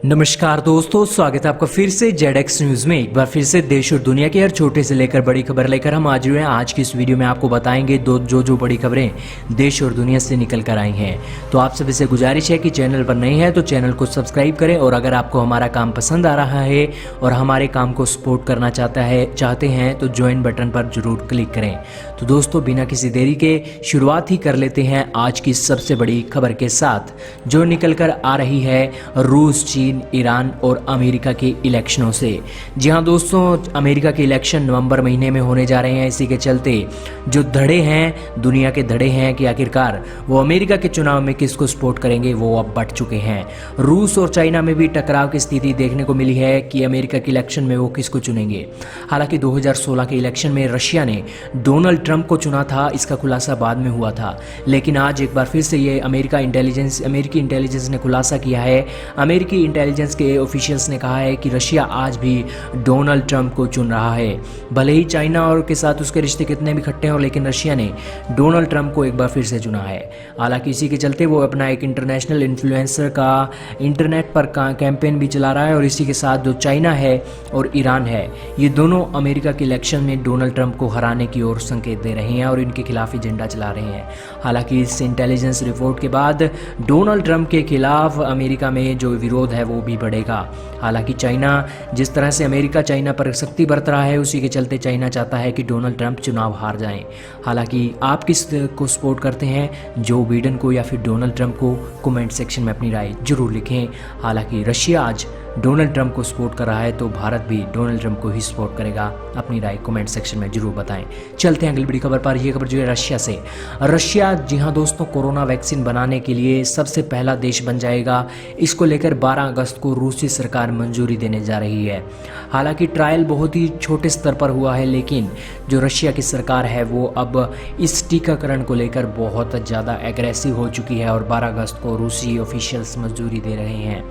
नमस्कार दोस्तों, स्वागत है आपका फिर से जेडएक्स न्यूज में। एक बार फिर से देश और दुनिया की हर छोटे से लेकर बड़ी खबर लेकर हम आज हुए हैं। आज की इस वीडियो में आपको बताएंगे जो बड़ी खबरें देश और दुनिया से निकल कर आई हैं। तो आप सभी से गुजारिश है कि चैनल पर नए हैं तो चैनल को सब्सक्राइब करें, और अगर आपको हमारा काम पसंद आ रहा है और हमारे काम को सपोर्ट करना चाहते हैं तो ज्वाइन बटन पर जरूर क्लिक करें। तो दोस्तों, बिना किसी देरी के शुरुआत ही कर लेते हैं आज की सबसे बड़ी खबर के साथ, जो निकल कर आ रही है रूस, चीन, ईरान और अमेरिका के इलेक्शनों से। जी हां दोस्तों, अमेरिका के इलेक्शन नवंबर महीने में होने जा रहे हैं। इसी के चलते जो धड़े हैं, दुनिया के धड़े हैं कि आखिरकार वो अमेरिका के चुनाव में किसको सपोर्ट करेंगे, वो अब बढ़ चुके हैं। रूस और चाइना में भी टकराव की स्थिति देखने को मिली है कि अमेरिका के इलेक्शन में वो किसको चुनेंगे। हालांकि 2016 के इलेक्शन में रशिया ने डोनाल्ड ट्रंप को चुना था, इसका खुलासा बाद में हुआ था। लेकिन आज एक बार फिर से ये अमेरिकी इंटेलिजेंस ने खुलासा किया है। अमेरिकी इंटेलिजेंस के ऑफिशियल्स ने कहा है कि रशिया आज भी डोनाल्ड ट्रंप को चुन रहा है। भले ही चाइना और के साथ उसके रिश्ते कितने भी खट्टे हों, लेकिन रशिया ने डोनाल्ड ट्रंप को एक बार फिर से चुना है। हालांकि इसी के चलते वो अपना एक इंटरनेशनल इन्फ्लुएंसर का इंटरनेट पर कैंपेन भी चला रहा है, और इसी के साथ जो चाइना है और ईरान है, ये दोनों अमेरिका के इलेक्शन में डोनाल्ड ट्रंप को हराने की ओर संकेत दे रहे हैं और इनके खिलाफ एजेंडा चला रहे हैं। हालांकि इस इंटेलिजेंस रिपोर्ट के बाद डोनाल्ड ट्रंप के खिलाफ अमेरिका में जो विरोध है वो भी बढ़ेगा। हालांकि चाइना, जिस तरह से अमेरिका चाइना पर सख्ती बरत रहा है, उसी के चलते चाइना चाहता है कि डोनाल्ड ट्रंप चुनाव हार जाएं। हालांकि आप किस को सपोर्ट करते हैं, जो बाइडेन को या फिर डोनाल्ड ट्रंप को? कमेंट सेक्शन में अपनी राय जरूर लिखें। हालांकि रशिया आज डोनाल्ड ट्रंप को सपोर्ट कर रहा है तो भारत भी डोनाल्ड ट्रंप को ही सपोर्ट करेगा। अपनी राय कमेंट सेक्शन में जरूर बताएं। चलते हैं अगली बड़ी खबर पर। यह खबर जो है रशिया से। रशिया, जी हां दोस्तों, कोरोना वैक्सीन बनाने के लिए सबसे पहला देश बन जाएगा। इसको लेकर 12 अगस्त को रूसी सरकार मंजूरी देने जा रही है। हालांकि ट्रायल बहुत ही छोटे स्तर पर हुआ है, लेकिन जो रशिया की सरकार है वो अब इस टीकाकरण को लेकर बहुत ज़्यादा एग्रेसिव हो चुकी है, और 12 अगस्त को रूसी ऑफिशियल्स मंजूरी दे रहे हैं।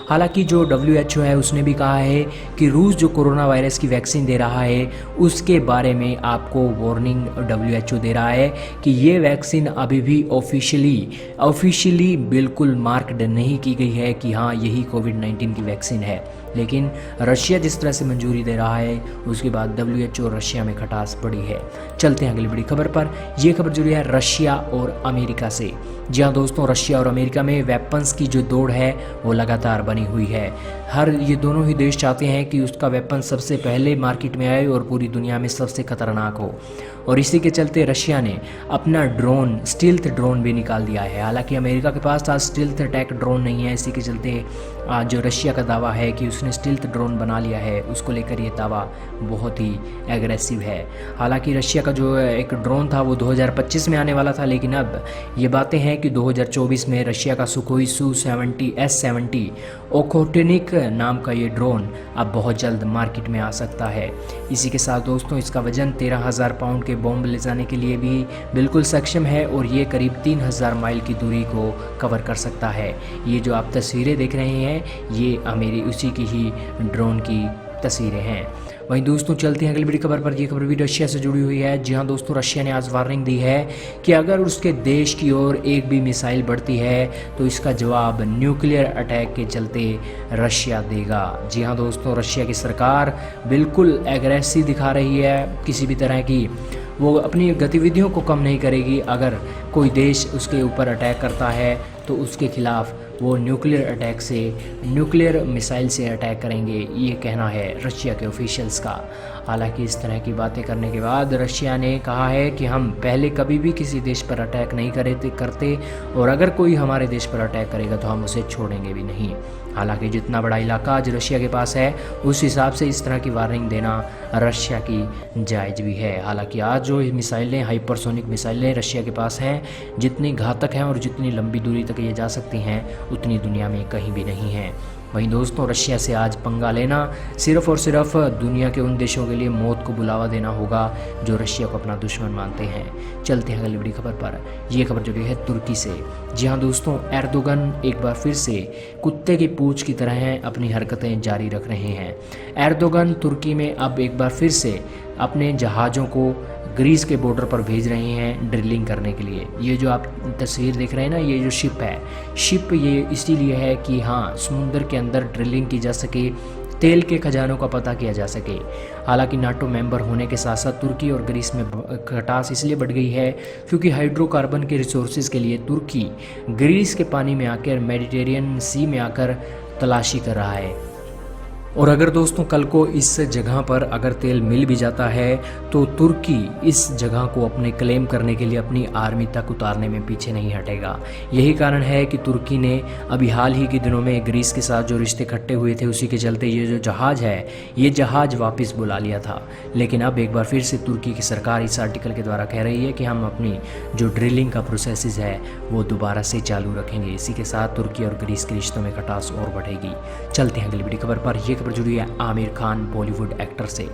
हालांकि जो WHO है उसने भी कहा है कि रूस जो कोरोना वायरस की वैक्सीन दे रहा है उसके बारे में आपको वार्निंग WHO दे रहा है कि ये वैक्सीन अभी भी ऑफिशियली बिल्कुल मार्क्ड नहीं की गई है कि हाँ यही कोविड-19 की वैक्सीन है। लेकिन रशिया जिस तरह से मंजूरी दे रहा है उसके बाद WHO और रशिया में खटास बढ़ी है। चलते हैं अगली बड़ी खबर पर। यह खबर जुड़ी है रशिया और अमेरिका से। जी हाँ दोस्तों, रशिया और अमेरिका में वेपन्स की जो दौड़ है वो लगातार बनी हुई है। ये दोनों ही देश चाहते हैं कि उसका वेपन सबसे पहले मार्केट में आए और पूरी दुनिया में सबसे खतरनाक हो, और इसी के चलते रशिया ने अपना स्टील्थ ड्रोन भी निकाल दिया है। हालांकि अमेरिका के पास आज स्टील्थ अटैक ड्रोन नहीं है, इसी के चलते आज जो रशिया का दावा है कि उसने स्टील्थ ड्रोन बना लिया है, उसको लेकर ये दावा बहुत ही एग्रेसिव है। हालांकि रशिया का जो एक ड्रोन था वो 2025 में आने वाला था, लेकिन अब ये बातें हैं कि 2024 में रशिया का सुखोई Su-70 S-70 ओखोटेनिक नाम का ये ड्रोन अब बहुत जल्द मार्केट में आ सकता है। इसी के साथ दोस्तों, इसका वजन 13,000 पाउंड के बॉम्ब ले जाने के लिए भी बिल्कुल सक्षम है, और ये करीब 3,000 माइल की दूरी को कवर कर सकता है। ये जो आप तस्वीरें देख रहे हैं ये उसी की ही ड्रोन की तस्वीरें हैं। वहीं दोस्तों, चलते हैं अगली बड़ी खबर पर। यह खबर भी रशिया से जुड़ी हुई है। जी हाँ दोस्तों, रशिया ने आज वार्निंग दी है कि अगर उसके देश की ओर एक भी मिसाइल बढ़ती है तो इसका जवाब न्यूक्लियर अटैक के चलते रशिया देगा। जी हाँ दोस्तों, रशिया की सरकार बिल्कुल एग्रेसिव दिखा रही है। किसी भी तरह की वो अपनी गतिविधियों को कम नहीं करेगी। अगर कोई देश उसके ऊपर अटैक करता है तो उसके खिलाफ वो न्यूक्लियर मिसाइल से अटैक करेंगे, ये कहना है रशिया के ऑफिशियल्स का। हालांकि इस तरह की बातें करने के बाद रशिया ने कहा है कि हम पहले कभी भी किसी देश पर अटैक नहीं करते, और अगर कोई हमारे देश पर अटैक करेगा तो हम उसे छोड़ेंगे भी नहीं। हालांकि जितना बड़ा इलाका आज रशिया के पास है उस हिसाब से इस तरह की वार्निंग देना रशिया की जायज़ भी है। हालांकि आज जो मिसाइलें, हाइपरसोनिक मिसाइलें रशिया के पास हैं, जितनी घातक हैं और जितनी लंबी दूरी तक ये जा सकती हैं उतनी दुनिया में कहीं भी नहीं है। वहीं दोस्तों, रशिया से आज पंगा लेना सिर्फ और सिर्फ दुनिया के उन देशों के लिए मौत को बुलावा देना होगा जो रशिया को अपना दुश्मन मानते हैं। चलते हैं अगली बड़ी खबर पर। यह खबर जुड़ी है तुर्की से। जी हाँ दोस्तों, एर्दोगन एक बार फिर से कुत्ते की पूंछ की तरह अपनी हरकतें जारी रख रहे हैं। एर्दोगन तुर्की में अब एक बार फिर से अपने जहाज़ों को ग्रीस के बॉर्डर पर भेज रहे हैं ड्रिलिंग करने के लिए। ये जो आप तस्वीर देख रहे हैं ना, ये जो शिप है, शिप ये इसीलिए है कि हाँ, समुद्र के अंदर ड्रिलिंग की जा सके, तेल के खजानों का पता किया जा सके। हालांकि नाटो मेंबर होने के साथ साथ तुर्की और ग्रीस में खटास इसलिए बढ़ गई है क्योंकि हाइड्रोकार्बन के रिसोर्सेज के लिए तुर्की ग्रीस के पानी में आकर, मेडिटेरियन सी में आकर तलाशी कर रहा है। और अगर दोस्तों कल को इस जगह पर अगर तेल मिल भी जाता है तो तुर्की इस जगह को अपने क्लेम करने के लिए अपनी आर्मी तक उतारने में पीछे नहीं हटेगा। यही कारण है कि तुर्की ने अभी हाल ही के दिनों में ग्रीस के साथ जो रिश्ते इकट्ठे हुए थे, उसी के चलते ये जो जहाज़ है, ये जहाज़ वापस बुला लिया था। लेकिन अब एक बार फिर से तुर्की की सरकार इस आर्टिकल के द्वारा कह रही है कि हम अपनी जो ड्रिलिंग का प्रोसेस है वो दोबारा से चालू रखेंगे। इसी के साथ तुर्की और ग्रीस के रिश्तों में खटास और बढ़ेगी। चलते हैं अगली बड़ी खबर पर। यह खबर जुड़ी है आमिर खान बॉलीवुड एक्टर से।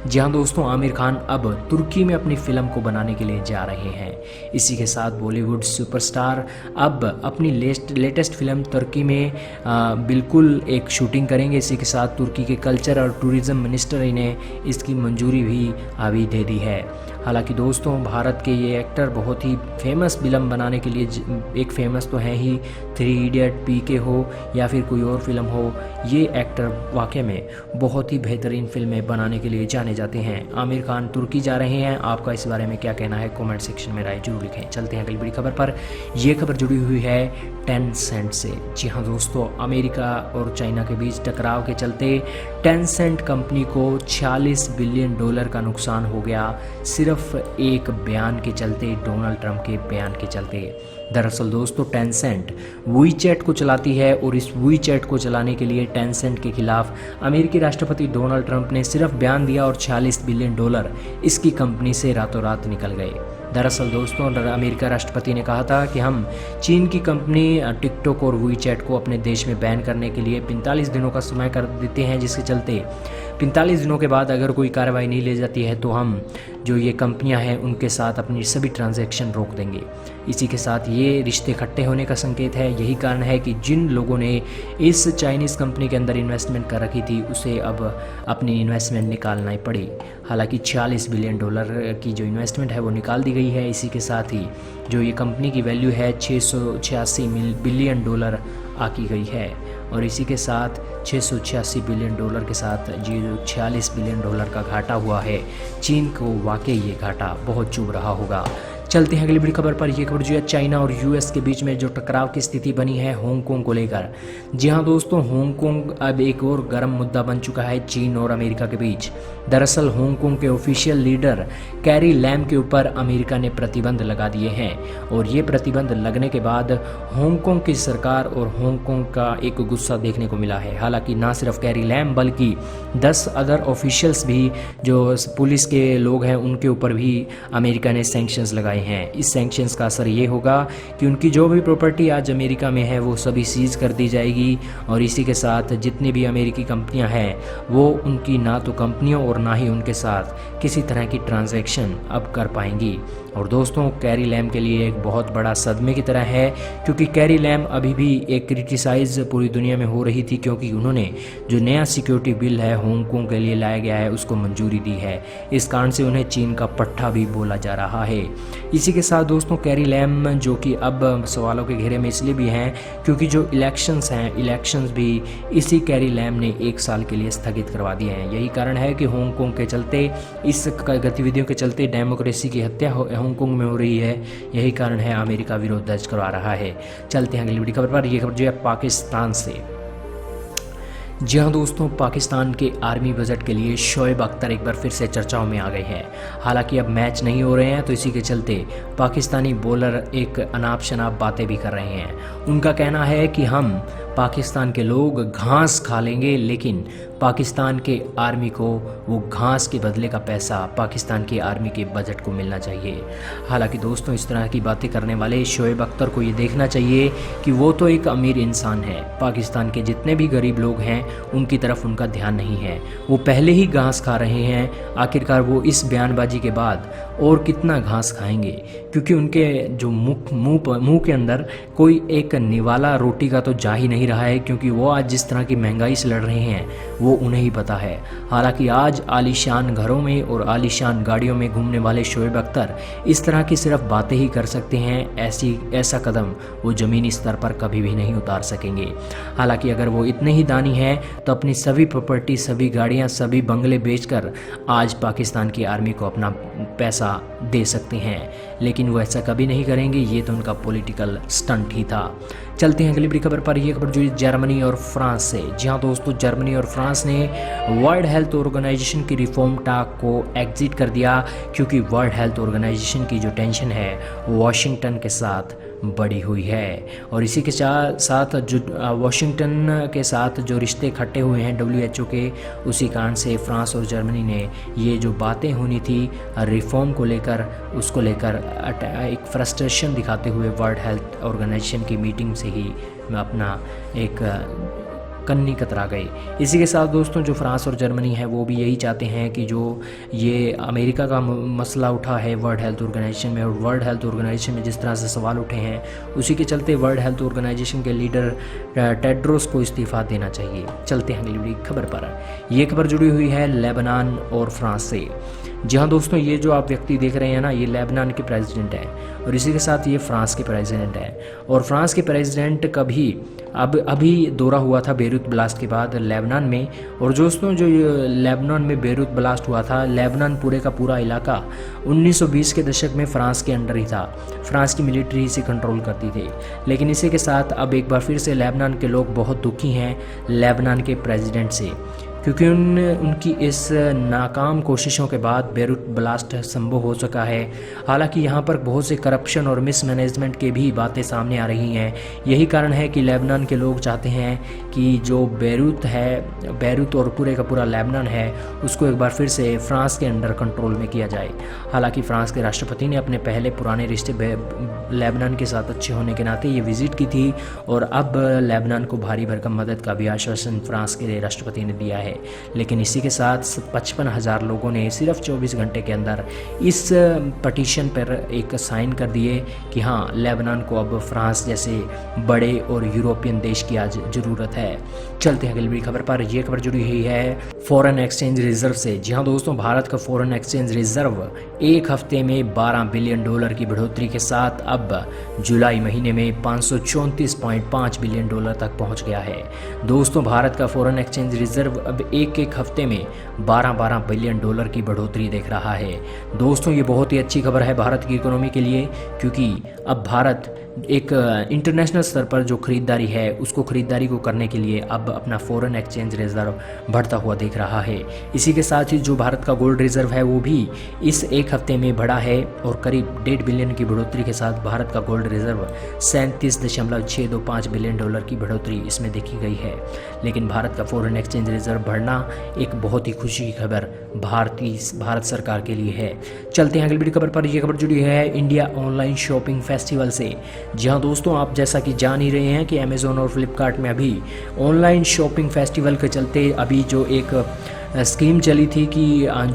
जी हाँ दोस्तों, आमिर खान अब तुर्की में अपनी फिल्म को बनाने के लिए जा रहे हैं। इसी के साथ बॉलीवुड सुपरस्टार अब अपनी लेटेस्ट फिल्म तुर्की में बिल्कुल एक शूटिंग करेंगे। इसी के साथ तुर्की के कल्चर और टूरिज़्म मिनिस्टर ने इसकी मंजूरी भी अभी दे दी है। हालांकि दोस्तों, भारत के ये एक्टर बहुत ही फेमस फिल्म बनाने के लिए, एक फेमस तो है ही, 3 इडियट, पीके हो या फिर कोई और फिल्म हो, ये एक्टर वाकई में बहुत ही बेहतरीन फिल्में बनाने के लिए जाने जाते हैं। आमिर खान तुर्की जा रहे हैं। आपका इस बारे में क्या कहना है? कमेंट सेक्शन में राय जरूर लिखें। चलते हैं अगली बड़ी खबर पर। यह खबर जुड़ी हुई है टेंसेंट से। जी हाँ दोस्तों, अमेरिका और चाइना के बीच टकराव के चलते टेंसेंट कंपनी को $46 बिलियन का नुकसान हो गया, सिर्फ एक बयान के चलते, डोनाल्ड ट्रंप के बयान के चलते। दरअसल दोस्तों, टेंसेंट वीचैट को चलाती है और इस वीचैट को चलाने के लिए टेंसेंट के खिलाफ अमेरिकी राष्ट्रपति डोनाल्ड ट्रंप ने सिर्फ बयान दिया और $46 बिलियन इसकी कंपनी से रातों रात निकल गए। दरअसल दोस्तों, अमेरिका राष्ट्रपति ने कहा था कि हम चीन की कंपनी टिकटॉक और वीचैट को अपने देश में बैन करने के लिए 45 दिनों का समय कर देते हैं, जिसके चलते 45 दिनों के बाद अगर कोई कार्रवाई नहीं ले जाती है तो हम जो ये कंपनियां हैं उनके साथ अपनी सभी ट्रांजैक्शन रोक देंगे। इसी के साथ ये रिश्ते इकट्ठे होने का संकेत है। यही कारण है कि जिन लोगों ने इस चाइनीज़ कंपनी के अंदर इन्वेस्टमेंट कर रखी थी उसे अब अपनी इन्वेस्टमेंट निकालना ही पड़ी। हालांकि $46 बिलियन की जो इन्वेस्टमेंट है वो निकाल दी गई है। इसी के साथ ही जो ये कंपनी की वैल्यू है $686 बिलियन आकी गई है और इसी के साथ $686 बिलियन के साथ जो $46 बिलियन का घाटा हुआ है, चीन को वाकई ये घाटा बहुत चुभ रहा होगा। चलते हैं अगली बड़ी खबर पर। यह खबर जो है चाइना और यूएस के बीच में जो टकराव की स्थिति बनी है हांगकांग को लेकर। जी हाँ दोस्तों, हांगकांग अब एक और गर्म मुद्दा बन चुका है चीन और अमेरिका के बीच। दरअसल हांगकांग के ऑफिशियल लीडर कैरी लैम के ऊपर अमेरिका ने प्रतिबंध लगा दिए हैं और ये प्रतिबंध लगने के बाद हांगकांग की सरकार और हांगकांग का एक गुस्सा देखने को मिला है। हालांकि ना सिर्फ कैरी लैम बल्कि 10 अदर ऑफिशियल्स भी, जो पुलिस के लोग हैं, उनके ऊपर भी अमेरिका ने सैंक्शंस लगाए हैं। इस सैंक्शंस का असर ये होगा कि उनकी जो भी प्रॉपर्टी आज अमेरिका में है वो सभी सीज कर दी जाएगी और इसी के साथ जितनी भी अमेरिकी कंपनियां हैं वो उनकी ना तो कंपनियों और ना ही उनके साथ किसी तरह की ट्रांजैक्शन अब कर पाएंगी। और दोस्तों, कैरी लैम के लिए एक बहुत बड़ा सदमे की तरह है क्योंकि कैरी लैम अभी भी एक क्रिटिसाइज पूरी दुनिया में हो रही थी क्योंकि उन्होंने जो नया सिक्योरिटी बिल है हांगकांग के लिए लाया गया है उसको मंजूरी दी है। इस कारण से उन्हें चीन का पट्टा भी बोला जा रहा है। इसी के साथ दोस्तों, कैरी लैम जो कि अब सवालों के घेरे में इसलिए भी हैं क्योंकि जो इलेक्शंस हैं, इलेक्शंस भी इसी कैरी लैम ने 1 साल के लिए स्थगित करवा दिए हैं। यही कारण है कि हांगकांग के चलते, इस गतिविधियों के चलते डेमोक्रेसी की हत्या हांगकांग में हो रही है। यही कारण है अमेरिका विरोध दर्ज करवा रहा है। चलते हैं अगली बड़ी खबर पर। यह खबर जो है पाकिस्तान से। जी हाँ दोस्तों, पाकिस्तान के आर्मी बजट के लिए शोएब अख्तर एक बार फिर से चर्चाओं में आ गए हैं। हालांकि अब मैच नहीं हो रहे हैं तो इसी के चलते पाकिस्तानी बॉलर एक अनाप शनाप बातें भी कर रहे हैं। उनका कहना है कि हम पाकिस्तान के लोग घास खा लेंगे लेकिन पाकिस्तान के आर्मी को वो घास के बदले का पैसा पाकिस्तान की आर्मी के बजट को मिलना चाहिए। हालांकि दोस्तों, इस तरह की बातें करने वाले शोएब अख्तर को ये देखना चाहिए कि वो तो एक अमीर इंसान है। पाकिस्तान के जितने भी गरीब लोग हैं उनकी तरफ उनका ध्यान नहीं है। वो पहले ही घास खा रहे हैं। आखिरकार वो इस बयानबाजी के बाद और कितना घास खाएंगे क्योंकि उनके जो मुंह के अंदर कोई एक निवाला रोटी का तो जा ही नहीं नहीं रहा है, क्योंकि वो आज जिस तरह की महंगाई से लड़ रहे हैं वो उन्हें ही पता है। हालांकि आज आलीशान घरों में और आलीशान गाड़ियों में घूमने वाले शोएब अख्तर इस तरह की सिर्फ बातें ही कर सकते हैं, ऐसा कदम वो ज़मीनी स्तर पर कभी भी नहीं उतार सकेंगे। हालांकि अगर वो इतने ही दानी हैं तो अपनी सभी प्रॉपर्टी, सभी गाड़ियाँ, सभी बंगले बेचकर आज पाकिस्तान की आर्मी को अपना पैसा दे सकते हैं, लेकिन वो ऐसा कभी नहीं करेंगे। ये तो उनका पॉलिटिकल स्टंट ही था। चलते हैं अगली बड़ी खबर पर। ये खबर जो जर्मनी और फ्रांस से। जी हाँ दोस्तों, जर्मनी और फ्रांस ने वर्ल्ड हेल्थ ऑर्गेनाइजेशन की रिफॉर्म टॉक को एग्जिट कर दिया, क्योंकि वर्ल्ड हेल्थ ऑर्गेनाइजेशन की जो टेंशन है वॉशिंगटन के साथ बड़ी हुई है। और इसी के साथ जो वॉशिंगटन के साथ जो रिश्ते इकट्ठे हुए हैं WHO के, उसी कारण से फ्रांस और जर्मनी ने ये जो बातें होनी थी रिफॉर्म को लेकर, उसको लेकर एक फ्रस्ट्रेशन दिखाते हुए वर्ल्ड हेल्थ ऑर्गेनाइजेशन की मीटिंग से ही अपना एक कन्नी कतरा गए। इसी के साथ दोस्तों जो फ्रांस और जर्मनी है वो भी यही चाहते हैं कि जो ये अमेरिका का मसला उठा है वर्ल्ड हेल्थ ऑर्गेनाइजेशन में, और वर्ल्ड हेल्थ ऑर्गेनाइजेशन में जिस तरह से सवाल उठे हैं, उसी के चलते वर्ल्ड हेल्थ ऑर्गेनाइजेशन के लीडर टेड्रोस को इस्तीफ़ा देना चाहिए। चलते हैं अगली खबर पर। ये खबर जुड़ी हुई है लेबनान और फ्रांस से। जी हाँ दोस्तों, ये जो आप व्यक्ति देख रहे हैं ना, ये लेबनान के प्रेसिडेंट हैं और इसी के साथ ये फ्रांस के प्रेसिडेंट हैं। और फ्रांस के प्रेसिडेंट का भी अभी दौरा हुआ था बेरूत ब्लास्ट के बाद लेबनान में। और दोस्तों जो लेबनान में बेरूत ब्लास्ट हुआ था, लेबनान पूरे का पूरा इलाका 1920 के दशक में फ्रांस के अंडर ही था। फ्रांस की मिलिट्री इसे कंट्रोल करती थी। लेकिन इसी के साथ अब एक बार फिर से लेबनान के लोग बहुत दुखी हैं लेबनान के प्रेसिडेंट से, क्योंकि उनकी इस नाकाम कोशिशों के बाद बेरूत ब्लास्ट संभव हो सका है। हालांकि यहाँ पर बहुत से करप्शन और मिसमैनेजमेंट के भी बातें सामने आ रही हैं। यही कारण है कि लेबनान के लोग चाहते हैं कि जो बेरूत और पूरे का पूरा लेबनान है उसको एक बार फिर से फ्रांस के अंडर कंट्रोल में किया जाए। हालांकि फ्रांस के राष्ट्रपति ने अपने पहले पुराने रिश्ते लेबनान के साथ अच्छे होने के नाते ये विज़िट की थी, और अब लेबनान को भारी भरकम मदद का भी आश्वासन फ्रांस के राष्ट्रपति ने दिया है। लेकिन इसी के साथ 55,000 लोगों ने सिर्फ 24 घंटे के अंदर इस पटिशन पर एक साइन कर दिए कि हाँ, लेबनान को अब फ्रांस जैसे बड़े और यूरोपियन देश की आज ज़रूरत है। चलते हैं अगली खबर पर। यह खबर जुड़ी हुई है फॉरेन एक्सचेंज रिजर्व से। जी हाँ दोस्तों, भारत का फॉरेन एक्सचेंज रिजर्व एक हफ्ते में $12 बिलियन की बढ़ोतरी के साथ अब जुलाई महीने में $534.5 बिलियन तक पहुंच गया है। दोस्तों, भारत का फॉरेन एक्सचेंज रिजर्व अब एक हफ्ते में $12 बिलियन की बढ़ोतरी देख रहा है। दोस्तों, ये बहुत ही अच्छी खबर है भारत की इकोनॉमी के लिए, क्योंकि अब भारत एक इंटरनेशनल स्तर पर जो खरीदारी है उसको खरीदारी को करने के लिए अब अपना फॉरेन एक्सचेंज रिजर्व बढ़ता हुआ देख रहा है। इसी के साथ ही जो भारत का गोल्ड रिजर्व है वो भी इस एक हफ्ते में बढ़ा है, और करीब $1.5 बिलियन की बढ़ोतरी के साथ भारत का गोल्ड रिजर्व $37.625 बिलियन की बढ़ोतरी इसमें देखी गई है। लेकिन भारत का फॉरेन एक्सचेंज रिजर्व बढ़ना एक बहुत ही खुशी की खबर भारत सरकार के लिए है। चलते हैं अगली बड़ी खबर पर। यह खबर जुड़ी है इंडिया ऑनलाइन शॉपिंग फेस्टिवल से। जी हाँ दोस्तों, आप जैसा कि जान ही रहे हैं कि अमेज़ॉन और फ्लिपकार्ट में अभी ऑनलाइन शॉपिंग फेस्टिवल के चलते अभी जो एक स्कीम चली थी कि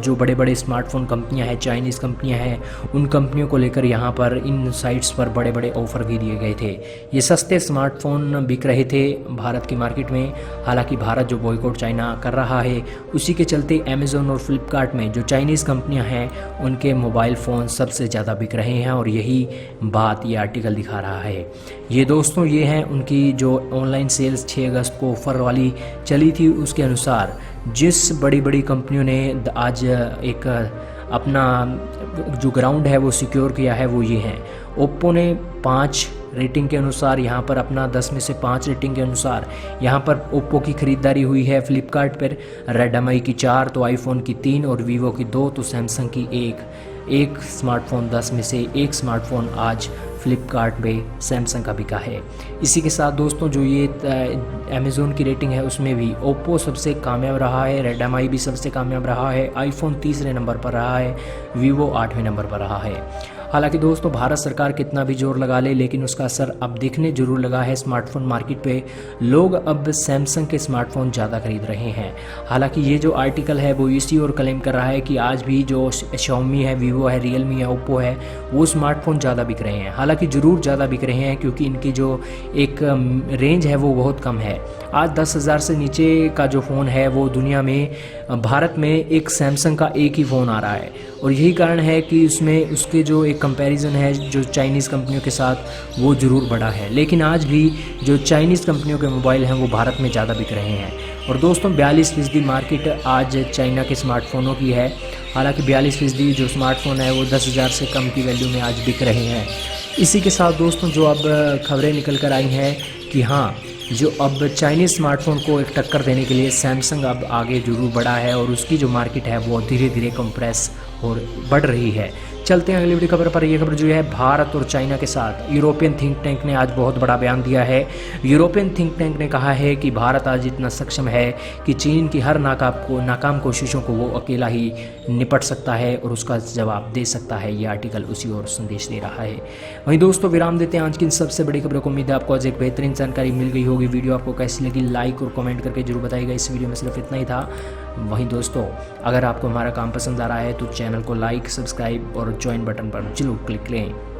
जो बड़े बड़े स्मार्टफोन कंपनियां हैं, चाइनीज़ कंपनियां हैं, उन कंपनियों को लेकर यहाँ पर इन साइट्स पर बड़े बड़े ऑफ़र भी दिए गए थे। ये सस्ते स्मार्टफोन बिक रहे थे भारत की मार्केट में। हालांकि भारत जो बॉयकॉट चाइना कर रहा है, उसी के चलते अमेज़ॉन और फ्लिपकार्ट में जो चाइनीज़ कंपनियाँ हैं उनके मोबाइल फ़ोन सबसे ज़्यादा बिक रहे हैं, और यही बात ये आर्टिकल दिखा रहा है। ये दोस्तों ये हैं उनकी जो ऑनलाइन सेल्स 6 अगस्त को ऑफ़र वाली चली थी, उसके अनुसार जिस बड़ी बड़ी कंपनियों ने आज एक अपना जो ग्राउंड है वो सिक्योर किया है वो ये हैं। ओप्पो ने 5 रेटिंग के अनुसार यहाँ पर अपना 10 में से 5 रेटिंग के अनुसार यहाँ पर ओप्पो की खरीदारी हुई है। फ्लिपकार्ट पर रेडमी की 4, तो आईफोन की 3 और वीवो की 2, तो सैमसंग की 1 स्मार्टफोन 10 में से 1 स्मार्टफोन आज फ्लिपकार्ट पे सैमसंग का बिका है। इसी के साथ दोस्तों जो ये अमेज़ॉन की रेटिंग है उसमें भी ओप्पो सबसे कामयाब रहा है, रेडमी भी सबसे कामयाब रहा है, आईफोन तीसरे नंबर पर रहा है, वीवो 8वें नंबर पर रहा है। हालांकि दोस्तों भारत सरकार कितना भी जोर लगा ले, लेकिन उसका असर अब दिखने जरूर लगा है स्मार्टफोन मार्केट पे। लोग अब सैमसंग के स्मार्टफोन ज़्यादा खरीद रहे हैं। हालांकि ये जो आर्टिकल है वो इसी और क्लेम कर रहा है कि आज भी जो Xiaomi है, वीवो है, रियलमी है, ओप्पो है, वो स्मार्टफोन ज़्यादा बिक रहे हैं। हालांकि ज़रूर ज़्यादा बिक रहे हैं क्योंकि इनकी जो एक रेंज है वो बहुत कम है। आज 10,000 से नीचे का जो फ़ोन है वो दुनिया में, भारत में एक सैमसंग का एक ही फ़ोन आ रहा है, और यही कारण है कि उसमें उसके जो एक कंपैरिजन है जो चाइनीज़ कंपनियों के साथ वो ज़रूर बढ़ा है। लेकिन आज भी जो चाइनीज़ कंपनियों के मोबाइल हैं वो भारत में ज़्यादा बिक रहे हैं। और दोस्तों 42% मार्केट आज चाइना के स्मार्टफोनों की है। हालांकि 42% जो स्मार्टफ़ोन है वो 10,000 से कम की वैल्यू में आज बिक रहे हैं। इसी के साथ दोस्तों जो अब खबरें निकल कर आई हैं कि हाँ, जो अब चाइनीज़ स्मार्टफोन को एक टक्कर देने के लिए सैमसंग अब आगे जरूर बढ़ा है और उसकी जो मार्केट है वो धीरे धीरे कंप्रेस और बढ़ रही है। चलते हैं अगली बड़ी खबर पर। यह खबर जो है भारत और चाइना के साथ, यूरोपियन थिंक टैंक ने आज बहुत बड़ा बयान दिया है। यूरोपियन थिंक टैंक ने कहा है कि भारत आज इतना सक्षम है कि चीन की हर नाकाम कोशिशों को वो अकेला ही निपट सकता है और उसका जवाब दे सकता है। ये आर्टिकल उसी और संदेश दे रहा है। वहीं दोस्तों विराम देते हैं आज की इन सबसे बड़ी खबरों को। उम्मीद है आपको आज एक बेहतरीन जानकारी मिल गई होगी। वीडियो आपको कैसी लगी लाइक और कमेंट करके जरूर बताइएगा। इस वीडियो में सिर्फ इतना ही था। वहीं दोस्तों अगर आपको हमारा काम पसंद आ रहा है तो चैनल को लाइक, सब्सक्राइब और ज्वाइन बटन पर जरूर क्लिक करें।